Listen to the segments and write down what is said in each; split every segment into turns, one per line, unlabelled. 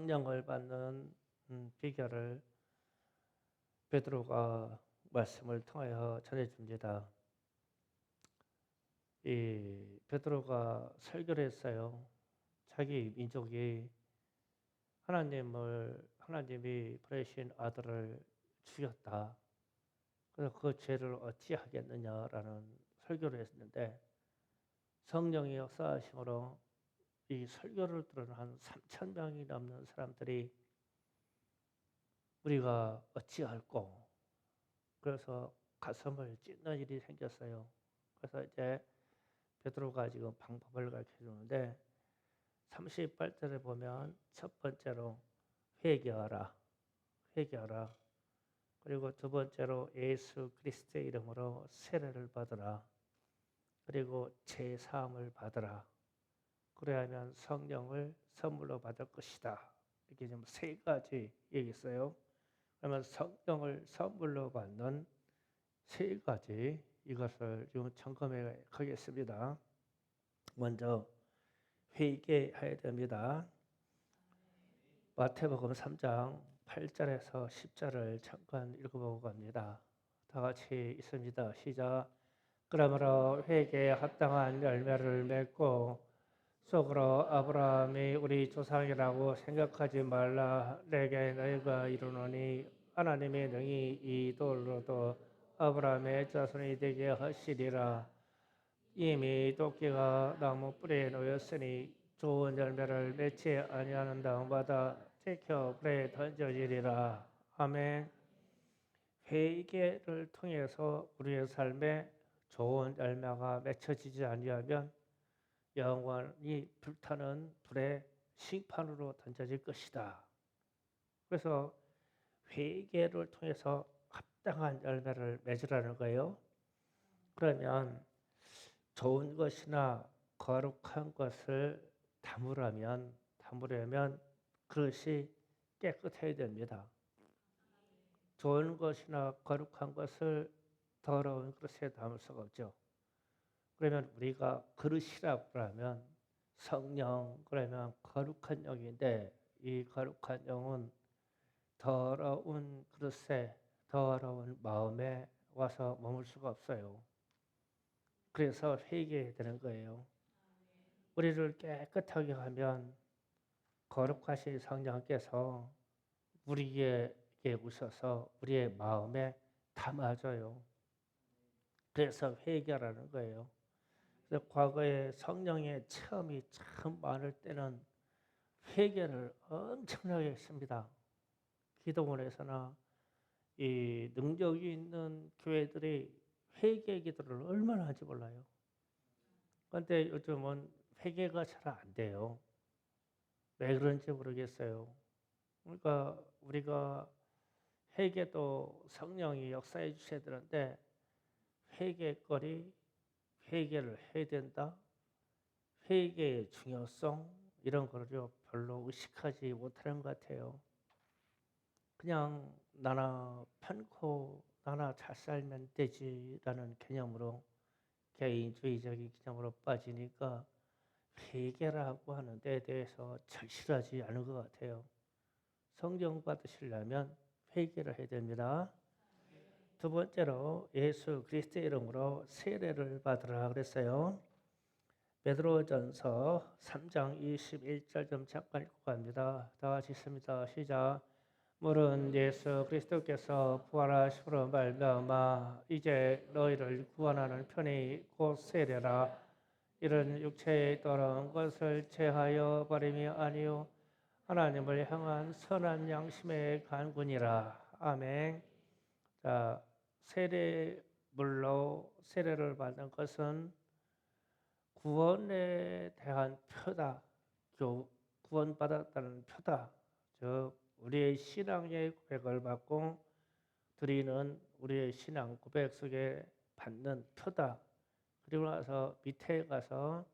성령을 받는 비결을 베드로가 말씀을 통하여 전해줍니다. 이 베드로가 설교를 했어요. 자기 민족이 하나님이 보내신 아들을 죽였다. 그래서 그 죄를 어찌하겠느냐라는 설교를 했는데 성령의 역사하심으로 이 설교를 들은 한 3천 명이 넘는 사람들이 우리가 어찌할꼬 그래서 가슴을 찢는 일이 생겼어요. 그래서 이제 베드로가 지금 방법을 가르쳐 주는데 38절에 보면 첫 번째로 회개하라. 그리고 두 번째로 예수 그리스도의 이름으로 세례를 받으라. 그리고 제사함을 받으라. 그래야만 성령을 선물로 받을 것이다. 이렇게 좀 세 가지 얘기했어요. 그러면 성령을 선물로 받는 세 가지 이것을 지금 점검해 가겠습니다. 먼저 회개해야 됩니다. 마태복음 3장 8절에서 10절을 잠깐 읽어보고 갑니다. 다 같이 있습니다. 시작. 그러므로 회개에 합당한 열매를 맺고 속으로 아브라함이 우리 조상이라고 생각하지 말라. 내게 너희가 이르노니 하나님의 능히 이 돌로도 아브라함의 자손이 되게 하시리라. 이미 도끼가 나무 뿌리에 놓였으니 좋은 열매를 맺지 아니하는 다음마다 찍혀 불에 던져지리라. 아멘. 회개를 통해서 우리의 삶에 좋은 열매가 맺혀지지 아니하면 영원히 불타는 불의 심판으로 던져질 것이다. 그래서 회개를 통해서 합당한 열매를 맺으라는 거예요. 그러면 좋은 것이나 거룩한 것을 담으려면 그릇이 깨끗해야 됩니다. 좋은 것이나 거룩한 것을 더러운 그릇에 담을 수가 없죠. 그러면 우리가 그릇이라고 하면 성령, 그러면 거룩한 영인데 이 거룩한 영은 더러운 그릇에, 더러운 마음에 와서 머물 수가 없어요. 그래서 회개해야 되는 거예요. 우리를 깨끗하게 하면 거룩하신 성령께서 우리에게 오셔서 우리의 마음에 담아줘요. 그래서 회개라는 거예요. 그래서 과거에 성령의 체험이 참 많을 때는 회개를 엄청나게 했습니다. 기도원에서나 이 능력이 있는 교회들이 회개 기도를 얼마나 하는지 몰라요. 그런데 요즘은 회개가 잘 안 돼요. 왜 그런지 모르겠어요. 그러니까 우리가 회개도 성령이 역사해 주셔야 되는데 회개를 해야 된다. 회개의 중요성 이런 거를 별로 의식하지 못하는 것 같아요. 그냥 나나 편코 나나 잘 살면 되지라는 개념으로 개인주의적인 개념으로 빠지니까 회개라고 하는 데에 대해서 절실하지 않은 것 같아요. 성령 받으시려면 회개를 해야 됩니다. 두 번째로 예수 그리스도의 이름으로 세례를 받으라 그랬어요. 베드로전서 3장 21절 좀 잠깐 읽고 갑니다. 다 같이 있습니다. 시작. 물은 예수 그리스도께서 부활하심으로 말미암아 이제 너희를 구원하는 편이 곧 세례라. 이런 육체에 더러운 것을 제하여 버림이 아니요 하나님을 향한 선한 양심의 간군이라. 아멘. 자, 세례물로 세례를 받는 것은 구원에 대한 표다. 구원받았다는 표다. 즉 우리의 신앙의 고백을 받고 드리는 우리의 신앙 고백 속에 받는 표다. 그리고 나서 밑에 가서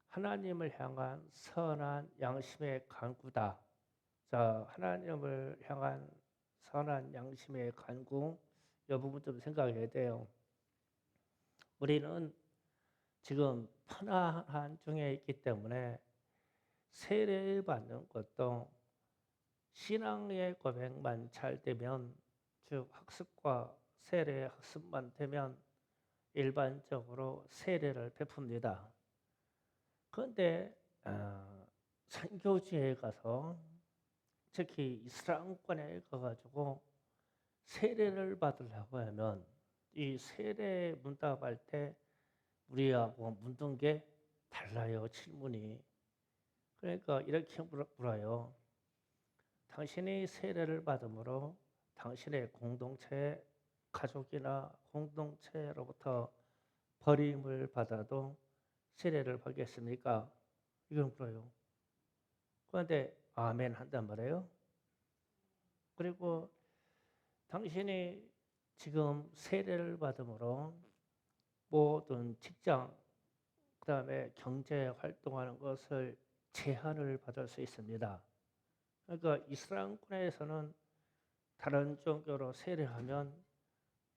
하나님을 향한 선한 양심의 간구다. 자, 하나님을 향한 선한 양심의 간구, 이 부분 좀 생각해야 돼요. 우리는 지금 편안한 중에 있기 때문에 세례 받는 것도 신앙의 고백만 잘 되면, 즉 학습과 세례 학습만 되면 일반적으로 세례를 베풉니다. 그런데 선교지에 가서, 특히 이슬람권에 가가지고 세례를 받으려고 하면 이 세례 문답할 때 우리하고 묻는 게 달라요, 질문이. 그러니까 이렇게 물어요. 당신이 세례를 받음으로 당신의 공동체, 가족이나 공동체로부터 버림을 받아도 세례를 받겠습니까? 이걸 물어요. 그런데 아멘 한단 말이에요. 그리고 당신이 지금 세례를 받음으로 모든 직장, 그 다음에 경제 활동하는 것을 제한을 받을 수 있습니다. 그러니까 이슬람권에서는 다른 종교로 세례하면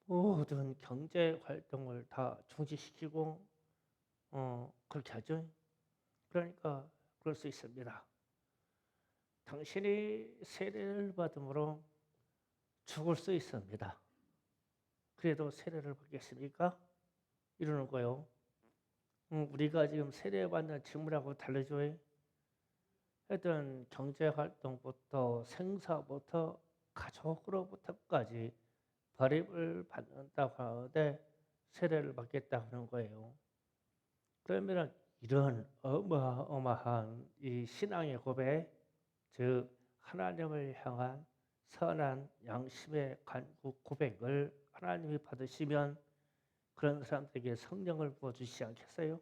모든 경제 활동을 다 중지시키고 그렇게 하죠. 그러니까 그럴 수 있습니다. 당신이 세례를 받음으로 죽을 수 있습니다. 그래도 세례를 받겠습니까? 이러는 거예요. 우리가 지금 세례받는 질문하고 다르죠. 하여튼 경제활동부터 생사부터 가족으로부터까지 버림을 받는다고 하는데 세례를 받겠다 하는 거예요. 그러면 이런 어마어마한 이 신앙의 고백, 즉 하나님을 향한 선한 양심의 간구 고백을 하나님이 받으시면 그런 사람들에게 성령을 부어주시지 않겠어요?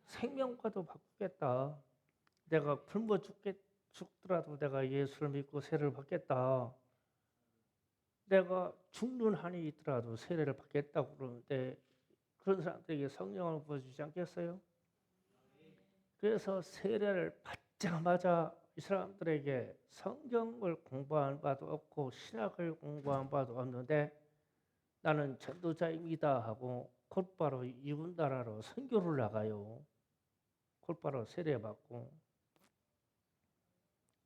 생명과도 바꾸겠다. 내가 굶어 죽더라도 내가 예수를 믿고 세례를 받겠다. 내가 죽는 한이 있더라도 세례를 받겠다고 그러는데 그런 사람들에게 성령을 부어주지 않겠어요? 그래서 세례를 받자마자 이 사람들에게 성경을 공부한 바도 없고 신학을 공부한 바도 없는데 나는 전도자입니다 하고 곧바로 이웃 나라로 선교를 나가요. 곧바로 세례받고.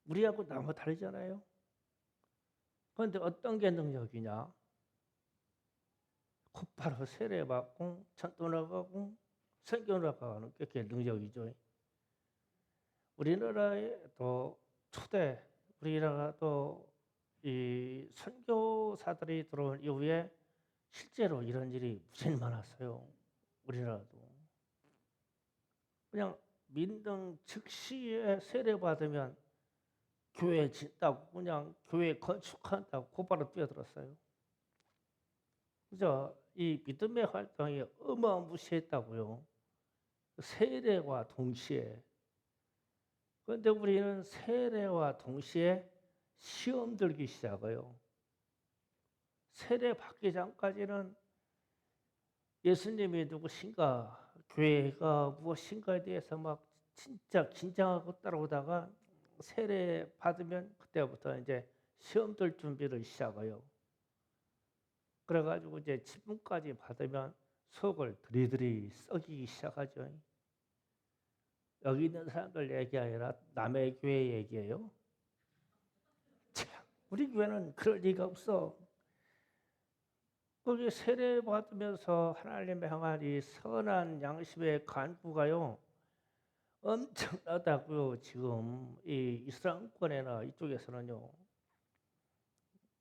우리하고 너무 다르잖아요. 그런데 어떤 게 능력이냐? 곧바로 세례받고 전도 나가고 선교 나가는 게 그게 능력이죠. 우리나라에도 초대, 우리나라도 이 선교사들이 들어온 이후에 실제로 이런 일이 무지 많았어요. 우리나라도. 그냥 민등 즉시에 세례받으면 교회 짓다고 그냥 교회 건축한다고 곧바로 뛰어들었어요. 그죠? 이 믿음의 활동이 어마무시했다고요. 세례와 동시에. 그런데 우리는 세례와 동시에 시험 들기 시작해요. 세례 받기 전까지는 예수님이 누구신가, 교회가 무엇인가에 대해서 막 진짜 긴장하고 따라오다가 세례 받으면 그때부터 이제 시험 들 준비를 시작해요. 그래가지고 이제 지분까지 받으면 속을 들이들이 썩이기 시작하죠. 여기 있는 사람들 얘기 아니라 남의 교회 얘기예요. 참, 우리 교회는 그럴 리가 없어. 거기 세례 받으면서 하나님의 향한 이 선한 양심의 간구가요 엄청나다고요. 지금 이 이슬람권이나 이쪽에서는요.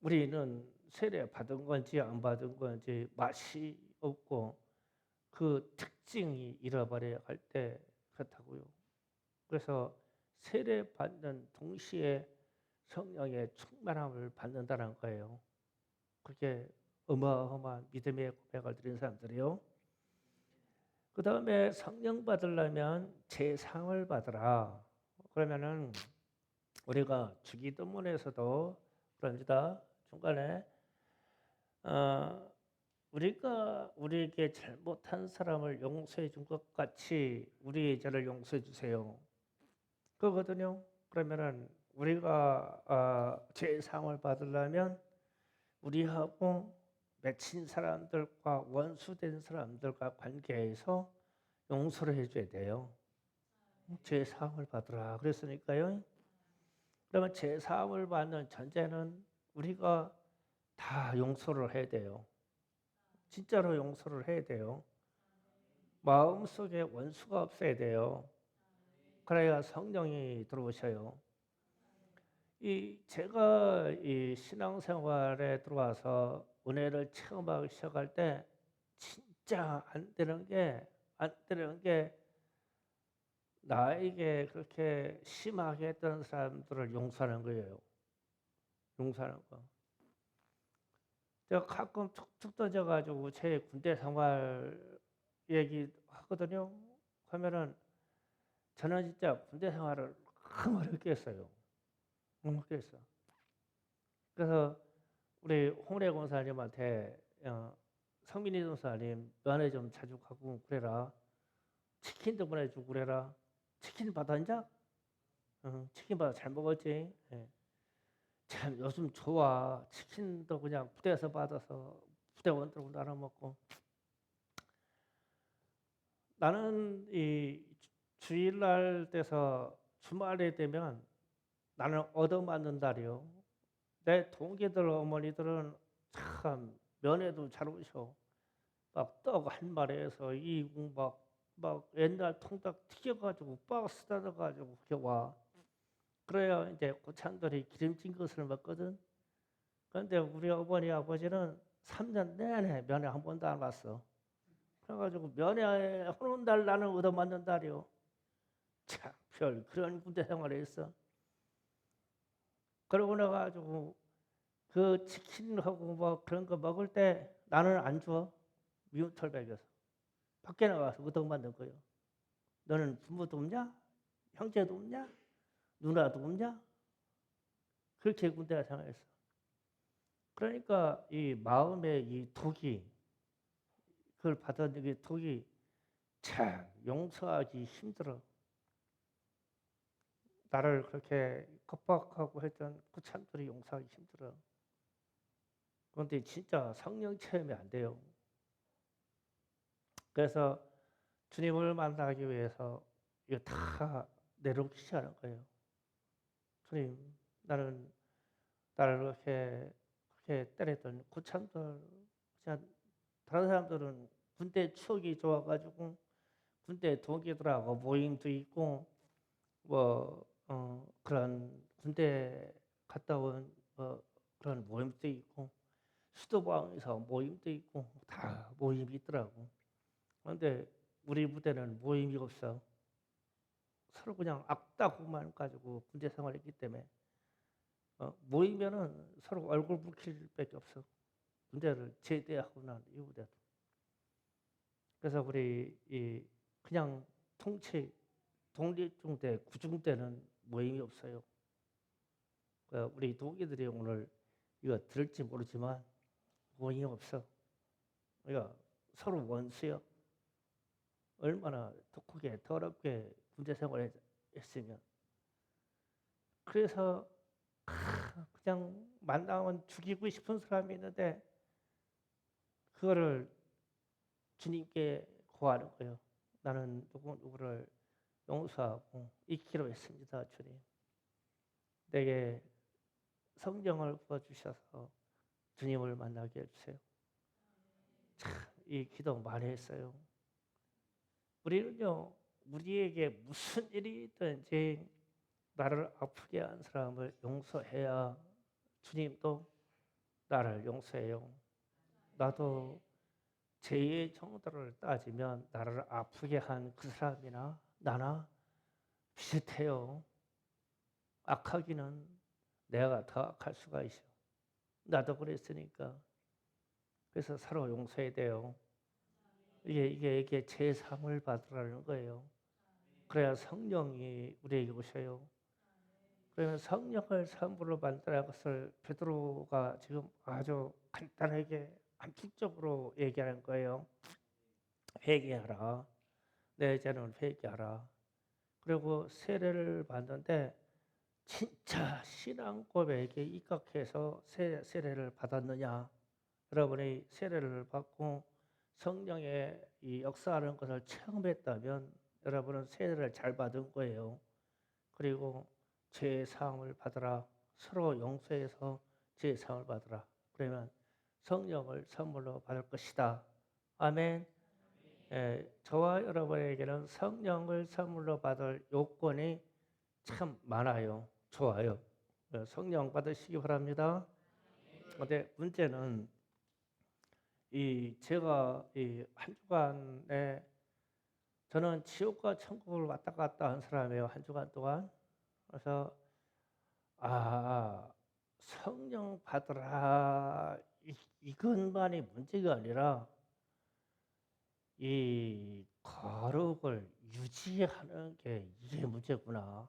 우리는 세례 받은 건지 안 받은 건지 맛이 없고 그 특징이 잃어버려 갈 때 그렇다고요. 그래서 세례 받는 동시에 성령의 충만함을 받는다는 거예요. 그게 어마어마한 믿음의 고백을 드린 사람들이요. 그 다음에 성령 받으려면 제상을 받으라. 그러면은 우리가 주기도문에서도 그럽니다. 중간에 우리가 우리에게 잘못한 사람을 용서해 준 것 같이 우리의 죄를 용서해 주세요. 그거거든요. 그러면은 우리가 제상을 받으려면 우리하고 맺힌 사람들과 원수된 사람들과 관계에서 용서를 해줘야 돼요. 제사함을 받으라 그랬으니까요. 그러면 제3을 받는 전제는 우리가 다 용서를 해야 돼요. 진짜로 용서를 해야 돼요. 마음속에 원수가 없어야 돼요. 그래야 성령이 들어오셔요. 제가 이 신앙생활에 들어와서 은혜를 체험하기 시작할 때 진짜 안 되는 게 나에게 그렇게 심하게 했던 사람들을 용서하는 거예요. 용서하는 거. 제가 가끔 툭툭 던져가지고 제 군대 생활 얘기하거든요. 하면은 저는 진짜 군대 생활을 너무 어렵게 했어요. 너무 어렵게 했어. 그래서 우리 홍래 권사님한테 성민이 권사님 면회 좀 자주 가고 그래라. 치킨도 보내주고 그래라. 치킨 받았냐? 치킨 받아 잘 먹었지? 예. 참 요즘 좋아. 치킨도 그냥 부대에서 받아서 부대원들하고 나눠 먹고. 나는 이 주일날 돼서 주말에 되면 나는 얻어맞는 날이요. 내 동기들 어머니들은 참 면회도 잘 오셔. 막 떡 한 마리에서 이국 막 옛날 통닭 튀겨가지고 박스 닫아가지고 그렇게 와. 그래야 이제 고참들이 기름진 것을 먹거든. 그런데 우리 어머니 아버지는 3년 내내 면회 한 번도 안 왔어. 그래가지고 면회 오는 날 나는 얻어맞는 날이요. 참 별 그런 군대 생활을 했어. 그러고 나가지고 그 치킨하고 뭐 그런 거 먹을 때 나는 안 줘. 미운 털백에서. 밖에 나가서 얻어맞는 거예요. 너는 부모도 없냐? 형제도 없냐? 누나도 없냐? 그렇게 군대가 생활했어. 그러니까 이 마음의 이 독이 그걸 받은 이 독이 참 용서하기 힘들어. 나를 그렇게 겁박하고 했던 그 참들이 용서하기 힘들어. 그런데 진짜 성령 체험이 안 돼요. 그래서 주님을 만나기 위해서 이거 다 내려놓기 시작하는 거예요. 주님, 나는 나를 그렇게 때렸던 그 참들, 그냥 다른 사람들은 군대 추억이 좋아가지고 군대 동기들하고 모임도 있고 그런 군대 갔다 온 그런 모임도 있고 수도방에서 모임도 있고 다 모임이 있더라고. 그런데 우리 부대는 모임이 없어. 서로 그냥 악다구만 가지고 군대 생활했기 때문에 모이면은 서로 얼굴 붉힐 밖에 없어. 군대를 제대하고 난 이후에도. 그래서 우리 그냥 통치 독립중대 구중대는 모임이 없어요. 우리 동기들이 오늘 이거 들을지 모르지만 모임이 없어. 우리가 서로 원수요. 얼마나 독하게 더럽게 군대 생활을 했으면. 그래서 그냥 만나면 죽이고 싶은 사람이 있는데 그거를 주님께 구하는 거예요. 나는 누구를 용서하고 잊기로 했습니다. 주님. 내게 성령을 부어주셔서 주님을 만나게 해주세요. 참, 이 기도 많이 했어요. 우리는요, 우리에게 무슨 일이 있든지 나를 아프게 한 사람을 용서해야 주님도 나를 용서해요. 나도 제2의 정도를 따지면 나를 아프게 한 그 사람이나 나나 비슷해요. 악하기는 내가 더 악할 수가 있어. 나도 그랬으니까. 그래서 서로 용서해야 돼요. 이게 제3을 받으라는 거예요. 그래야 성령이 우리에게 오셔요. 그러면 성령을 선물로 받으라는 것을 베드로가 지금 아주 간단하게 함축적으로 얘기하는 거예요. 회개하라. 내 죄는 회개하라. 그리고 세례를 받는데 진짜 신앙 고백에 입각해서 세례를 받았느냐? 여러분이 세례를 받고 성령의 이 역사하는 것을 체험했다면 여러분은 세례를 잘 받은 거예요. 그리고 죄 사함을 받으라. 서로 용서해서 죄 사함을 받으라. 그러면 성령을 선물로 받을 것이다. 아멘. 저와 여러분에게는 성령을 선물로 받을 요건이 참 많아요. 좋아요. 성령 받으시기 바랍니다. 근데 문제는 제가 이 한 주간에 저는 지옥과 천국을 왔다 갔다 한 사람이에요. 한 주간 동안. 그래서 성령 받으라 이것만이 문제가 아니라 이 거룩을 유지하는 게 이게 문제구나.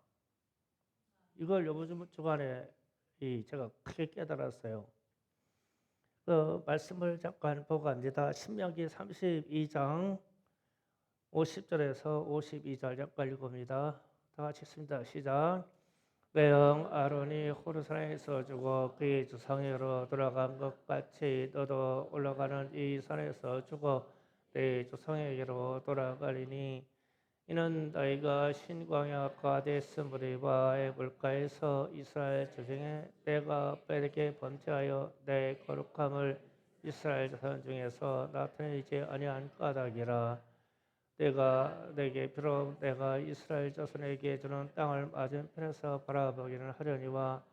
이걸 요번 주간에 제가 크게 깨달았어요. 그 말씀을 잠깐 보고 갑니다. 신명기 32장 50절에서 52절 잠깐 읽어봅니다. 다 같이 읽습니다. 시작. 매형 아론이 호르산에서 죽어 그의 조상에게로 돌아간 것 같이 너도 올라가는 이 산에서 죽어 내 조상에게로 돌아가리니 이는 너희가 신광야 가데스 무리바의 물가에서 이스라엘 조정에 내가 너희에게 번제하여 내 거룩함을 이스라엘 자손 중에서 나타내지 아니한 까닭이라. 내가 내게 비록 내가 이스라엘 자손에게 주는 땅을 맞은편에서 바라보기는 하려니와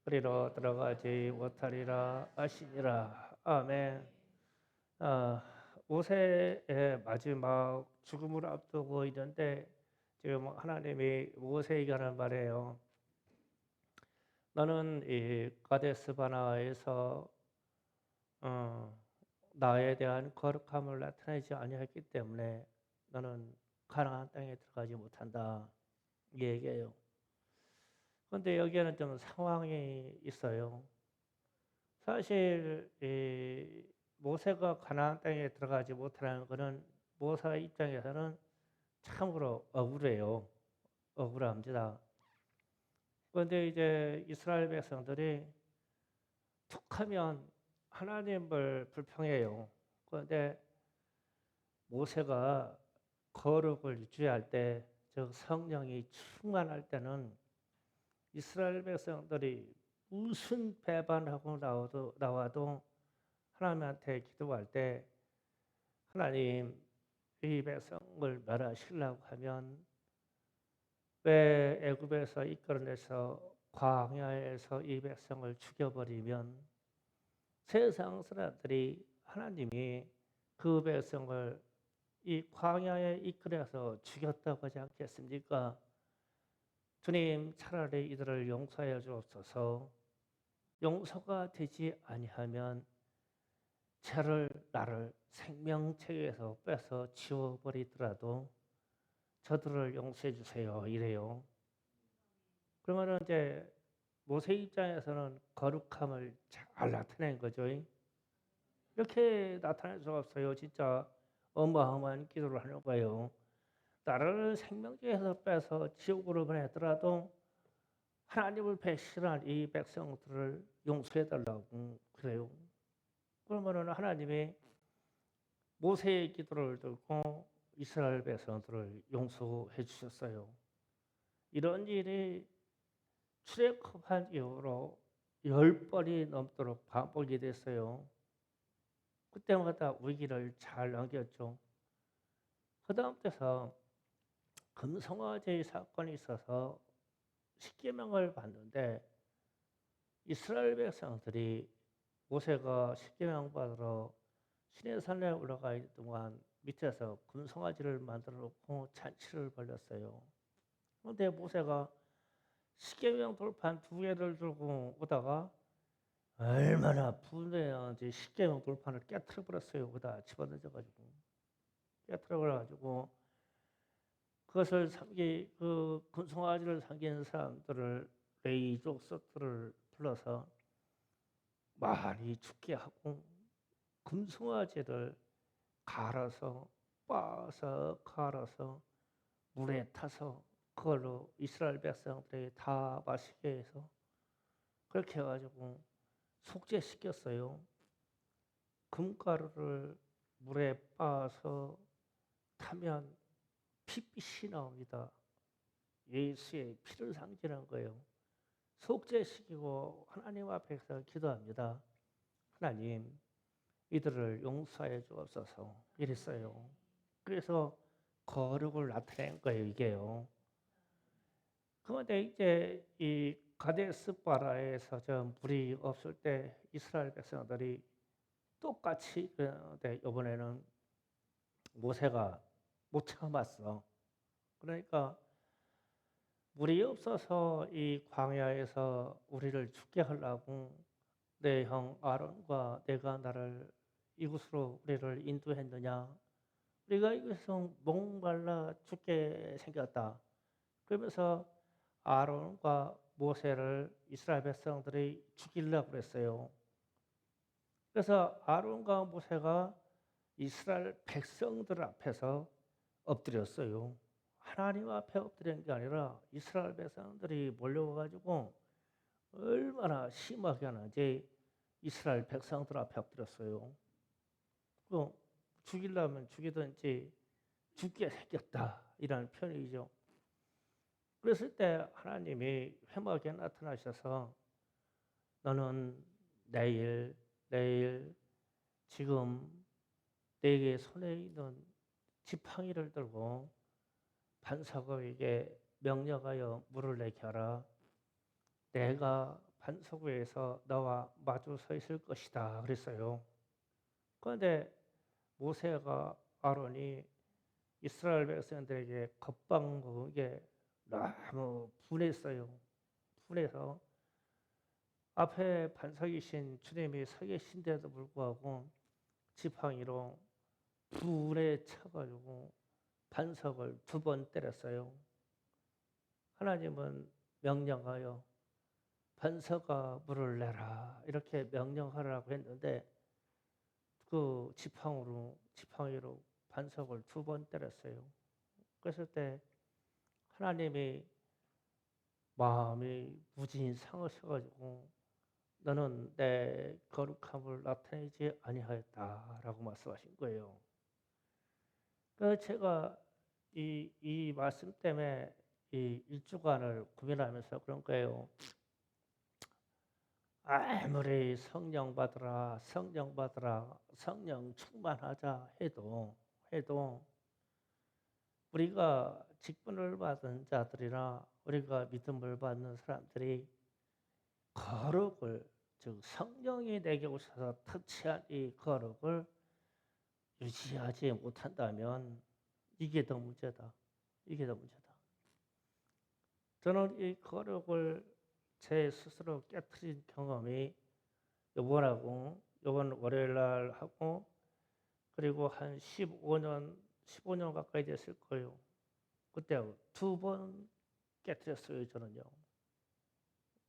그리로 들어가지 못하리라 하시니라. 아멘. 모세의 마지막 죽음을 앞두고 있는데 지금 하나님이 모세에게 하는 말이에요. 너는 이 가데스 바나에서 나에 대한 거룩함을 나타내지 아니했기 때문에 너는 가나안 땅에 들어가지 못한다. 이 얘기예요. 그런데 여기에는 좀 상황이 있어요. 사실 모세가 가나안 땅에 들어가지 못하는 것은 모세 입장에서는 참으로 억울해요. 억울합니다. 그런데 이제 이스라엘 백성들이 툭하면 하나님을 불평해요. 그런데 모세가 거룩을 유지할 때, 즉 성령이 충만할 때는 이스라엘 백성들이 무슨 배반하고 나와도 하나님한테 기도할 때 하나님 이 백성을 멸하시려고 하면 왜 애굽에서 이끌어내서 광야에서 이 백성을 죽여버리면 세상 사람들이 하나님이 그 백성을 이 광야에 이끌어서 죽였다고 하지 않겠습니까? 주님 차라리 이들을 용서해 주옵소서. 용서가 되지 아니하면 나를 생명책에서 빼서 지워버리더라도 저들을 용서해 주세요. 이래요. 그러면 이제 모세 입장에서는 거룩함을 잘 나타낸 거죠. 이렇게 나타낼 수가 없어요. 진짜 어마어마한 기도를 하는 거예요. 나를 생명책에서 빼서 지옥으로 보내더라도 하나님을 배신한 이 백성들을 용서해 달라고 그래요. 그러면 하나님이 모세의 기도를 듣고 이스라엘 백성들을 용서해 주셨어요. 이런 일이 출애굽한 이후로 10번이 넘도록 반복이 됐어요. 그때마다 위기를 잘 넘겼죠. 그 다음부터 금송아지 사건이 있어서 십계명을 받는데 이스라엘 백성들이 모세가 십계명 받으러 시내산에 올라가 있는 동안 밑에서 금송아지를 만들어 놓고 잔치를 벌였어요. 그런데 모세가 십계명 돌판 2개를 들고 오다가 얼마나 분해한지 십계명 돌판을 깨트려 버렸어요. 그다 집어던져가지고 깨트려 버려가지고 그것을 그 금송아지를 삼기는 사람들을 레위 족속들을 불러서 많이 죽게 하고 금송아지를 갈아서 빻아서 갈아서 물에 타서 그걸로 이스라엘 백성들이 다 마시게 해서 그렇게 해가지고 속죄시켰어요. 금가루를 물에 빻아서 타면 핏빛이 나옵니다. 예수의 피를 상징한 거예요. 속죄시키고 하나님 앞에서 기도합니다. 하나님, 이들을 용서해 주옵소서. 이랬어요. 그래서 거룩을 나타낸 거예요, 이게요. 그런데 이제 이 가데스 바라에서 저 물이 없을 때 이스라엘 백성들이 똑같이 이번에는 모세가 못 참았어. 그러니까 물이 없어서 이 광야에서 우리를 죽게 하려고 내 형 아론과 내가 나를 이곳으로 우리를 인도했느냐? 우리가 이곳에서 목말라 죽게 생겼다. 그러면서 아론과 모세를 이스라엘 백성들이 죽이려고 그랬어요. 그래서 아론과 모세가 이스라엘 백성들 앞에서 엎드렸어요. 하나님 앞에 엎드린 게 아니라 이스라엘 백성들이 몰려와가지고 얼마나 심하게 하는지 이스라엘 백성들 앞에 엎드렸어요. 그 죽이려면 죽이든지 죽게 생겼다 이라는 표현이죠. 그랬을 때 하나님이 회막에 나타나셔서 너는 내일 지금 내게 손에 있는 지팡이를 들고 반석에게 명령하여 물을 내게 하라. 내가 반석 위에서 너와 마주 서 있을 것이다 그랬어요. 그런데 모세가 아론이 이스라엘 백성들에게 겁박은 게 너무 분했어요. 분해서 앞에 반석이신 주님이 서 계신데도 불구하고 지팡이로 불에 쳐가지고 반석을 2번 때렸어요. 하나님은 명령하여 반석아 물을 내라 이렇게 명령하라고 했는데 그 지팡이로 반석을 2번 때렸어요. 그랬을 때 하나님이 마음이 무지 상하셔가지고 너는 내 거룩함을 나타내지 아니하였다라고 말씀하신 거예요. 그래서 제가 이 말씀 때문에 이 1주간을 고민하면서 그런 거예요. 아무리 성령 받으라 성령 충만하자 해도 우리가 직분을 받은 자들이나 우리가 믿음을 받는 사람들이 거룩을 즉 성령이 내게 오셔서 터치한 이 거룩을 유지하지 못한다면 이게 더 문제다. 저는 이 거룩을 제 스스로 깨트린 경험이 이번 월요일 날 하고 그리고 한 15년 가까이 됐을 거예요. 그때 2번 깨트렸어요, 저는요.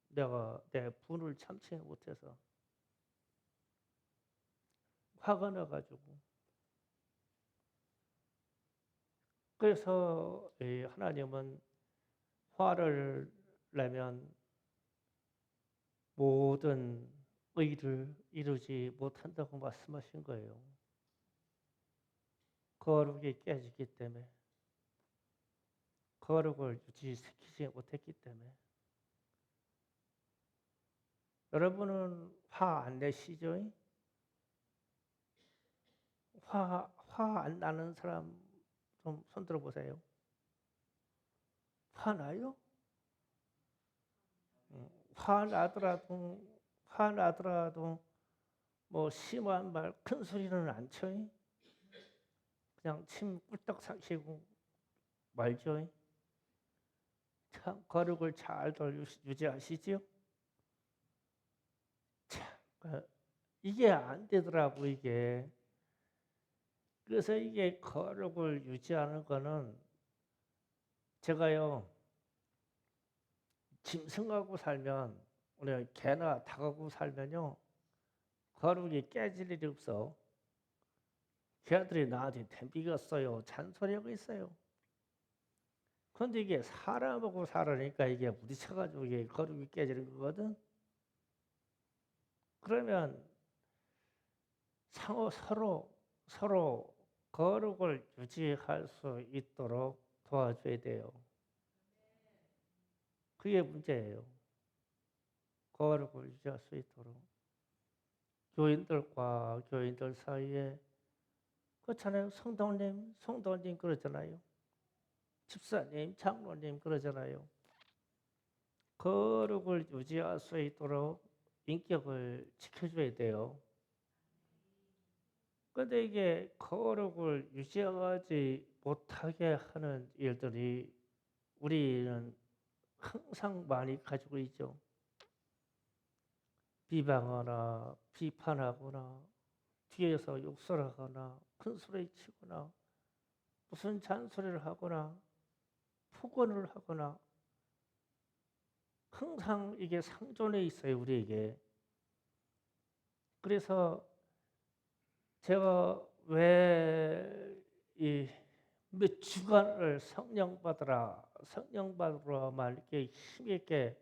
내가 내 분을 참지 못해서 화가 나가지고 그래서 하나님은 화를 내면 모든 의를 이루지 못한다고 말씀하신 거예요. 거룩이 깨지기 때문에 거룩을 유지시키지 못했기 때문에 여러분은 화 안 내시죠? 화 안 나는 사람 좀 손들어 보세요. 화 나요? 화 나더라도 뭐 심한 말, 큰 소리는 안 쳐요. 그냥 침 꿀떡 삭히고 말죠. 참 거룩을 잘들 유지하시지요. 참 이게 안 되더라고 이게. 그래서 이게 거룩을 유지하는 거는 제가요 짐승하고 살면 우리 개나 닭하고 살면요 거룩이 깨질 일이 없어. 걔들이 나한테 덤비겠어요. 잔소리하고 있어요. 그런데 이게 사람하고 살으니까 이게 부딪혀가지고 이게 거룩이 깨지는 거거든. 그러면 서로 거룩을 유지할 수 있도록 도와줘야 돼요. 그게 문제예요. 거룩을 유지할 수 있도록 교인들과 교인들 사이에 그렇잖아요. 성도님 그러잖아요. 집사님, 장로님 그러잖아요. 거룩을 유지할 수 있도록 인격을 지켜줘야 돼요. 그런데 이게 거룩을 유지하지 못하게 하는 일들이 우리는 항상 많이 가지고 있죠. 비방하거나 비판하거나 뒤에서 욕설하거나 큰소리 치거나 무슨 잔소리를 하거나 폭언을 하거나 항상 이게 상존해 있어요, 우리에게. 그래서 제가 왜 이 몇 주간을 성령 받으라만 이렇게 힘있게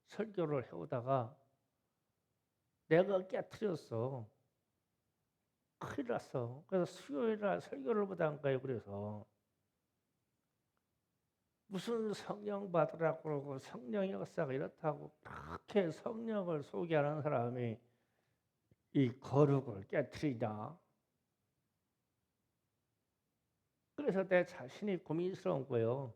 설교를 해오다가 내가 깨트렸어. 큰일 났어. 그래서 수요일날 설교를 못한 거예요. 그래서 무슨 성령 받으라고 그러고 성령 역사가 이렇다고 그렇게 성령을 소개하는 사람이 이 거룩을 깨트리냐. 그래서 내 자신이 고민스러운 거예요.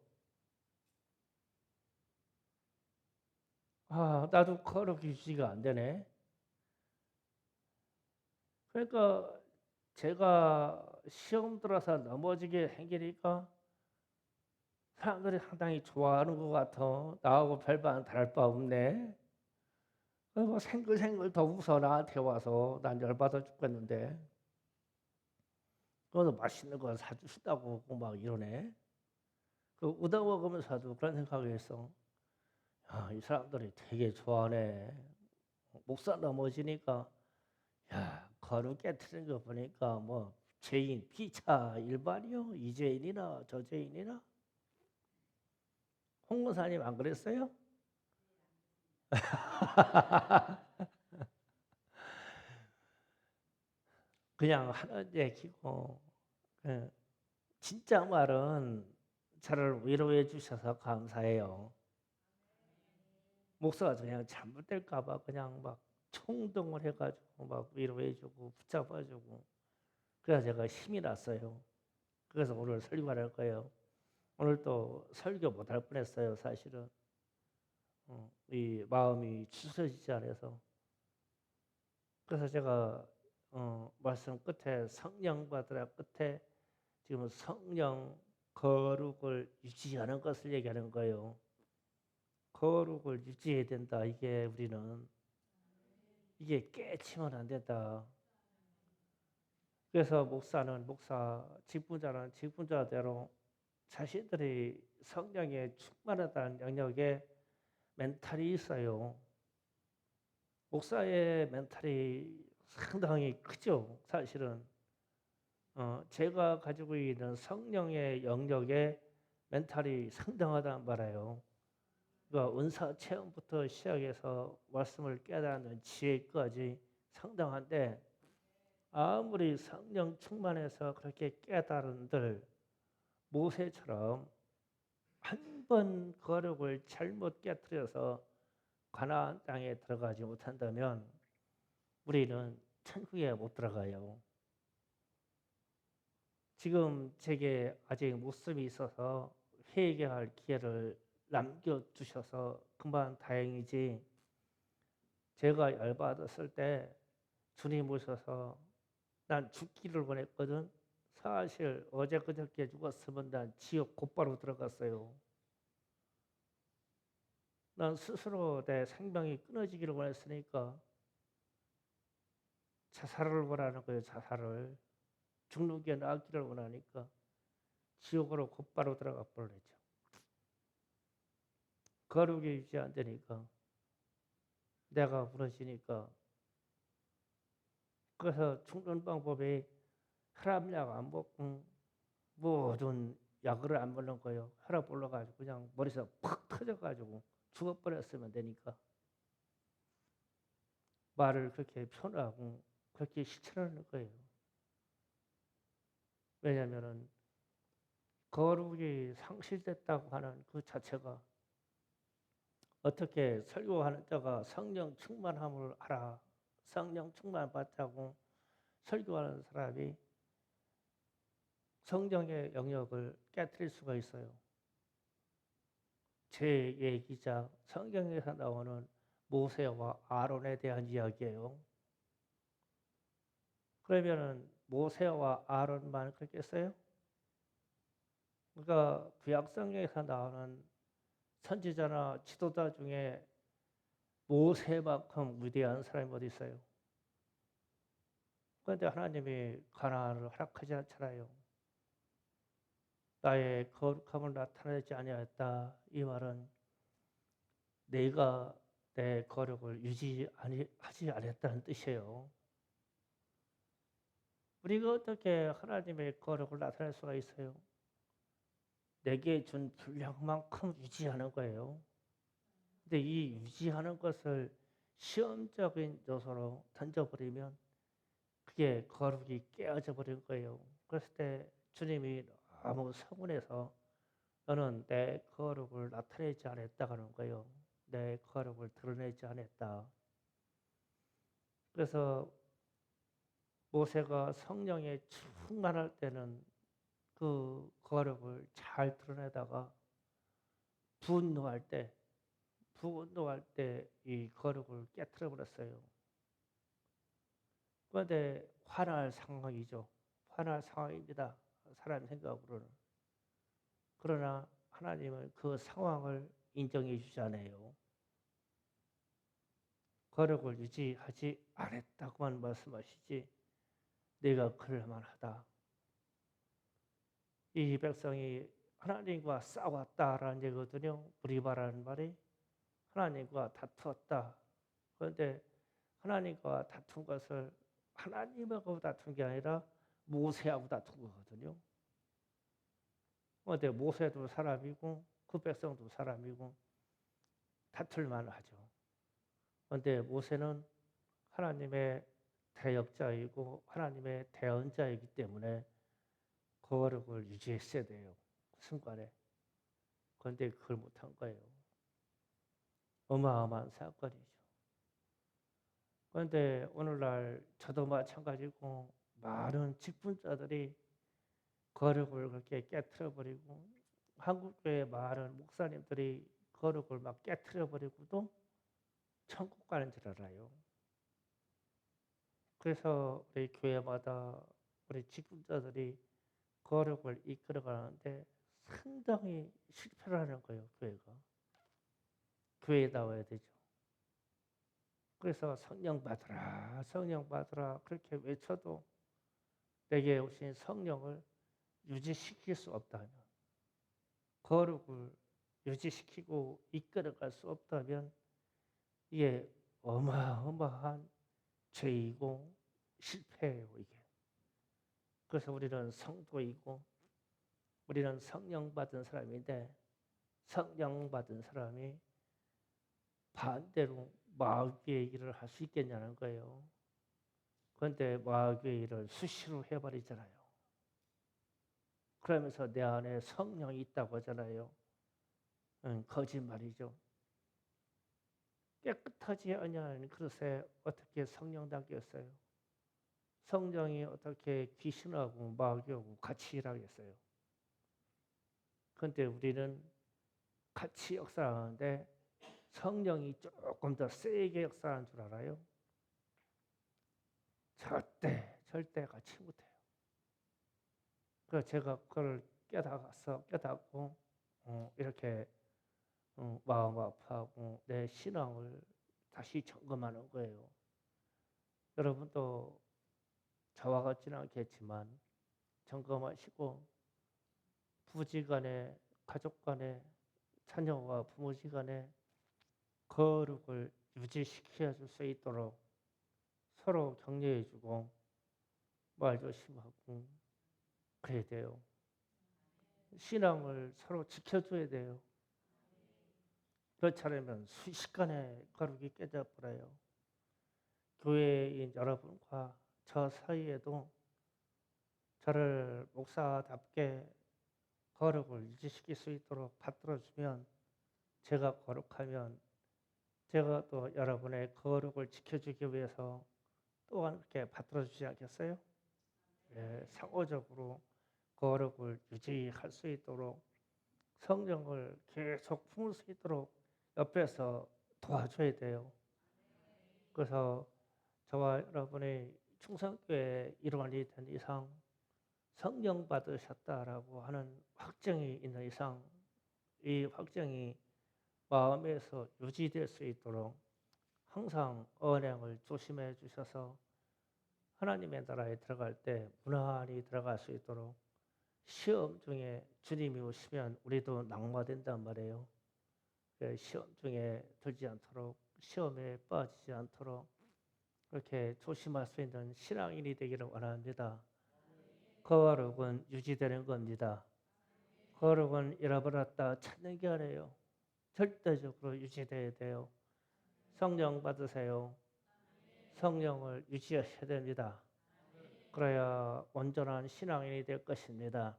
아, 나도 거룩 유지가 안 되네. 그러니까 제가 시험 들어서 넘어지게 생기니까 사람들이 상당히 좋아하는 것 같아. 나하고 별반 다를 바 없네. 그리고 생글생글 더 웃어 나한테 와서 난 열받아 죽겠는데. 그래도 맛있는 거 사주신다고 막 이러네. 그 얻어 먹으면서도 그런 생각을 했어. 야, 이 사람들이 되게 좋아하네. 목사 넘어지니까 야, 거룩 깨트리는 거 보니까 뭐 죄인 피차 일반이요? 이 죄인이나 저 죄인이나? 홍 권사님 안 그랬어요? 그냥 하는 얘기고 예, 진짜 말은 저를 위로해 주셔서 감사해요. 목사가 그냥 잘못될까 봐 그냥 막 총동을 해가지고 막 위로해주고 붙잡아주고 그래서 제가 힘이 났어요. 그래서 오늘 설교를 할 거예요. 오늘 또 설교 못할 뻔했어요. 사실은 이 마음이 추스러지지 않아서 그래서 제가 말씀 끝에 성령 받으라 끝에 지금 성령 거룩을 유지하는 것을 얘기하는 거예요. 거룩을 유지해야 된다. 이게 우리는 이게 깨치면 안 된다. 그래서 목사는 목사, 직분자는 직분자대로 자신들이 성령에 충만하다는 영역에 멘탈이 있어요. 목사의 멘탈이 상당히 크죠. 사실은 제가 가지고 있는 성령의 영역에 멘탈이 상당하단 말이에요. 그러니까 은사 체험부터 시작해서 말씀을 깨닫는 지혜까지 상당한데 아무리 성령 충만해서 그렇게 깨달은들 모세처럼 한 번 거룩을 잘못 깨뜨려서 가나안 땅에 들어가지 못한다면 우리는 천국에 못 들어가요. 지금 제게 아직 목숨이 있어서 회개할 기회를 남겨주셔서 그만 다행이지 제가 열받았을 때 주님 오셔서 난 죽기를 원했거든. 사실 어제 그저께 죽었으면 난 지옥 곧바로 들어갔어요. 난 스스로 내 생명이 끊어지기를 원했으니까 자살을 원하는 거예요. 자살을. 죽는 게 나기를 원하니까 지옥으로 곧바로 들어가 버리죠. 거룩이 유지 안 되니까 내가 무너지니까 그래서 죽는 방법이 혈압약 안 먹고 모든 약을 안 먹는 거예요. 혈압 올라가지고 그냥 머리에서 팍 터져가지고 죽어버렸으면 되니까 말을 그렇게 표현하고 그렇게 실천하는 거예요. 왜냐하면은 거룩이 상실됐다고 하는 그 자체가 어떻게 설교하는 자가 성령 충만함을 알아. 성령 충만 받자고 설교하는 사람이 성령의 영역을 깨뜨릴 수가 있어요. 제 얘기자 성경에서 나오는 모세와 아론에 대한 이야기예요. 그러면은 모세와 아론만 그랬겠어요? 그러니까 구약성경에서 나오는 선지자나 지도자 중에 모세만큼 위대한 사람이 어디 있어요? 그런데 하나님이 가나안을 허락하지 않잖아요. 나의 거룩함을 나타내지 아니하였다. 이 말은 내가 내 거룩을 유지하지 않았다는 뜻이에요. 우리가 어떻게 하나님의 거룩을 나타낼 수가 있어요? 내게 준 분량만큼 유지하는 거예요. 근데 이 유지하는 것을 시험적인 요소로 던져버리면 그게 거룩이 깨어져 버린 거예요. 그랬을 때 주님이 너무 서운해서 너는 내 거룩을 나타내지 않았다 하는 거예요. 내 거룩을 드러내지 않았다. 그래서 모세가 성령에 충만할 때는 그 거룩을 잘 드러내다가 분노할 때 이 거룩을 깨트려 버렸어요. 그런데 화날 상황이죠. 화날 상황입니다. 사람 생각으로는. 그러나 하나님은 그 상황을 인정해 주지 않아요. 거룩을 유지하지 않았다고만 말씀하시지 내가 그럴만하다. 이 백성이 하나님과 싸웠다라는 얘기거든요. 브리바라는 말이 하나님과 다투었다. 그런데 하나님과 다툰 것을 하나님하고 다툰 게 아니라 모세하고 다툰 거거든요. 그런데 모세도 사람이고 그 백성도 사람이고 다툴만 하죠. 그런데 모세는 하나님의 대역자이고 하나님의 대언자이기 때문에 거룩을 유지했어야 돼요. 그 순간에. 그런데 그걸 못한 거예요. 어마어마한 사건이죠. 그런데 오늘날 저도 마찬가지고 많은 직분자들이 거룩을 그렇게 깨트려버리고 한국교회 많은 목사님들이 거룩을 막 깨트려버리고도 천국 가는 줄 알아요. 그래서 우리 교회마다 우리 직분자들이 거룩을 이끌어가는데 상당히 실패를 하는 거예요. 교회가. 교회에 나와야 되죠. 그래서 성령 받으라 성령 받으라 그렇게 외쳐도 내게 오신 성령을 유지시킬 수 없다면 거룩을 유지시키고 이끌어갈 수 없다면 이게 어마어마한 죄이고 실패예요. 이게. 그래서 우리는 성도이고 우리는 성령 받은 사람인데 성령 받은 사람이 반대로 마귀의 일을 할 수 있겠냐는 거예요. 그런데 마귀의 일을 수시로 해버리잖아요. 그러면서 내 안에 성령이 있다고 하잖아요. 거짓말이죠. 깨끗하지 아니하는 그릇에 어떻게 성령 담겼어요? 성령이 어떻게 귀신하고 마귀하고 같이 일하겠어요? 그런데 우리는 같이 역사하는데 성령이 조금 더 세게 역사하는 줄 알아요? 절대 같이 못해요. 그래서 제가 그걸 깨닫고 이렇게 마음 아파하고 내 신앙을 다시 점검하는 거예요. 여러분도 저와 같지는 않겠지만 점검하시고 부지간에 가족간에 자녀와 부모지간에 거룩을 유지시켜 줄 수 있도록 서로 격려해주고 말 조심하고 그래야 돼요. 신앙을 서로 지켜줘야 돼요. 그렇지 않으면 순식간에 거룩이 깨져버려요. 교회인 여러분과 저 사이에도 저를 목사답게 거룩을 유지시킬 수 있도록 받들어주면 제가 거룩하면 제가 또 여러분의 거룩을 지켜주기 위해서 또한 그렇게 받들어 주지 않겠어요? 예, 상호적으로 거룩을 유지할 수 있도록 성령을 계속 품을 수 있도록 옆에서 도와줘야 돼요. 그래서 저와 여러분의 충성교회 일원이 된 이상 성령 받으셨다라고 하는 확정이 있는 이상 이 확정이 마음에서 유지될 수 있도록 항상 언행을 조심해 주셔서 하나님의 나라에 들어갈 때 무난히 들어갈 수 있도록 시험 중에 주님이 오시면 우리도 낙마된단 말이에요. 시험 중에 들지 않도록 시험에 빠지지 않도록 그렇게 조심할 수 있는 신앙인이 되기를 원합니다. 거룩은 유지되는 겁니다. 거룩은 잃어버렸다 찾는 게 아니에요. 절대적으로 유지돼야 돼요. 성령 받으세요. 성령을 유지하셔야 됩니다. 그래야 온전한 신앙인이 될 것입니다.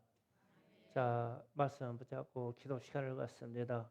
자, 말씀 붙잡고 기도 시간을 갖습니다.